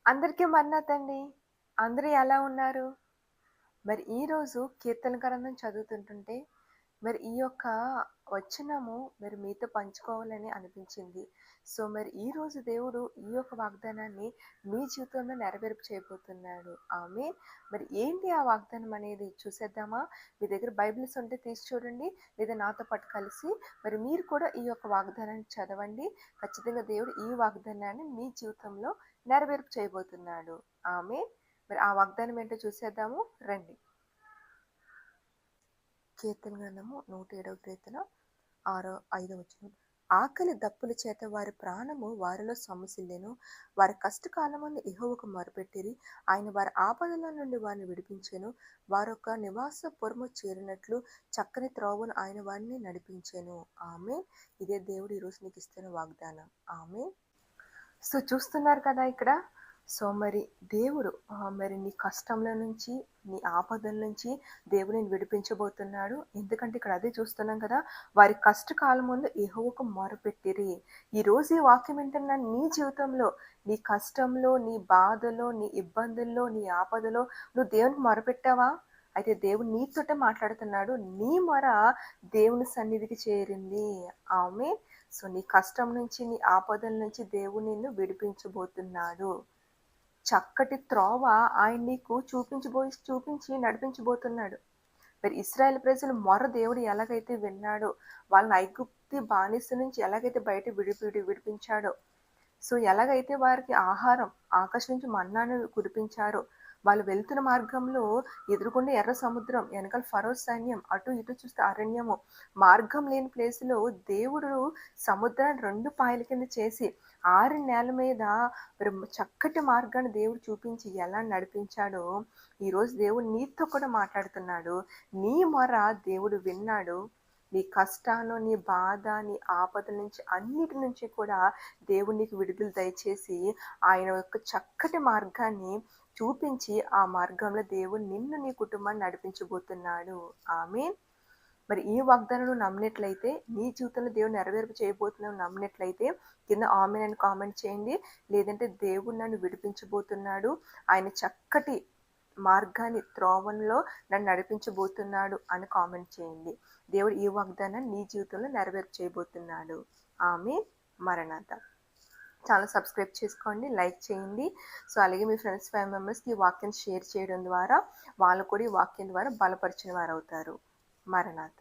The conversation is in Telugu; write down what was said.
అందరికీ మన్నాతండి. అందరూ ఎలా ఉన్నారు? మరి ఈరోజు కీర్తన గ్రంథం చదువుతుంటుంటే, మరి ఈ యొక్క వచనము మరి మీతో పంచుకోవాలని అనిపించింది. సో, మరి ఈరోజు దేవుడు ఈ యొక్క వాగ్దానాన్ని మీ జీవితంలో నెరవేర్పు చేయబోతున్నాడు. ఆమేన్. మరి ఏంటి ఆ వాగ్దానం అనేది చూసేద్దామా? మీ దగ్గర బైబిల్స్ ఉంటే తీసి చూడండి. లేదా నాతో పాటు కలిసి మరి మీరు కూడా ఈ యొక్క వాగ్దానాన్ని చదవండి. ఖచ్చితంగా దేవుడు ఈ వాగ్దానాన్ని మీ జీవితంలో నెరవేర్పు చేయబోతున్నాడు. ఆమేన్. మరి ఆ వాగ్దానం ఏంటో చూసేద్దాము రండి. కీర్తన గ్రంథము 107వ కీర్తన 5వ వచనం. ఆకలి దప్పుల చేత వారి ప్రాణము వారిలో సొమ్మసిల్లెను. వారి కష్టకాలమందు యెహోవాకు మొరపెట్టిరి. ఆయన వారి ఆపదల నుండి వారిని విడిపించెను. వారొక నివాస పురము చేరినట్లు చక్కని త్రోవను ఆయన వారిని నడిపించెను. ఆమేన్. ఇదే దేవుడు ఈరోజు నీకు ఇస్తున్న వాగ్దానం. ఆమేన్. సో చూస్తున్నారు కదా ఇక్కడ. సో మరి దేవుడు మరి నీ కష్టంలో నుంచి, నీ ఆపదల నుంచి దేవుడు నిన్ను విడిపించబోతున్నాడు. ఎందుకంటే ఇక్కడ అదే చూస్తున్నాం కదా. వారి కష్టకాలం ముందు యెహోవాకు మొరపెట్టిరి. ఈరోజు ఈ వాక్యం వింటున్న నీ జీవితంలో, నీ కష్టంలో, నీ బాధలో, నీ ఇబ్బందుల్లో, నీ ఆపదలో నువ్వు దేవునికి మొరపెట్టావా? అయితే దేవుడు నీతోటే మాట్లాడుతున్నాడు. నీ మొర దేవుని సన్నిధికి చేరింది. ఆమేన్. సో నీ కష్టం నుంచి, నీ ఆపదల నుంచి దేవుడు నిన్ను విడిపించబోతున్నాడు. చక్కటి త్రోవ ఆయన నీకు చూపించి నడిపించబోతున్నాడు. మరి ఇశ్రాయేలు ప్రజలు మొర దేవుడు ఎలాగైతే విన్నాడో, వాళ్ళని ఐగుప్తు బానిస నుంచి ఎలాగైతే బయట విడిపించాడో, సో ఎలాగైతే వారికి ఆహారం ఆకాశం నుంచి మన్నాను కురిపించారో, వాళ్ళు వెళ్తున్న మార్గంలో ఎదురుగుండా ఎర్ర సముద్రం, వెనకాల ఫరో సైన్యం, అటు ఇటు చూస్తే అరణ్యము, మార్గం లేని ప్లేస్లో దేవుడు సముద్రాన్ని 2 పాయల కింద చేసి 6 నేల మీద మరి చక్కటి మార్గాన్ని దేవుడు చూపించి ఎలా నడిపించాడో, ఈరోజు దేవుడు నీతో కూడా మాట్లాడుతున్నాడు. నీ మొర దేవుడు విన్నాడు. నీ కష్టాలు, నీ బాధ, నీ ఆపద నుంచి అన్నిటి నుంచి కూడా దేవుడు నీకు విడుదల దయచేసి ఆయన యొక్క చక్కటి మార్గాన్ని చూపించి ఆ మార్గంలో దేవుడు నిన్ను నీ కుటుంబాన్ని నడిపించబోతున్నాడు. ఆమేన్. మరి ఈ వాగ్దానం నువ్వు నమ్మినట్లయితే, నీ జీవితంలో దేవుడు నెరవేర్పు చేయబోతున్నావు నమ్మినట్లయితే కింద ఆమేన్ అని కామెంట్ చేయండి. లేదంటే దేవుడు నన్ను విడిపించబోతున్నాడు, ఆయన చక్కటి మార్గాన్ని త్రోవలో నన్ను నడిపించబోతున్నాడు అని కామెంట్ చేయండి. దేవుడు ఈ వాగ్దానాన్ని నీ జీవితంలో నెరవేర్పు చేయబోతున్నాడు. ఆమేన్. మరణాత. ఛానల్ సబ్స్క్రైబ్ చేసుకోండి, లైక్ చేయండి. సో అలాగే మీ ఫ్రెండ్స్, ఫ్యామిలీ మెంబర్స్కి ఈ వాక్యాన్ని షేర్ చేయడం ద్వారా వాళ్ళు కూడా ఈ వాక్యం ద్వారా బలపరిచిన వారు అవుతారు. మరణాత.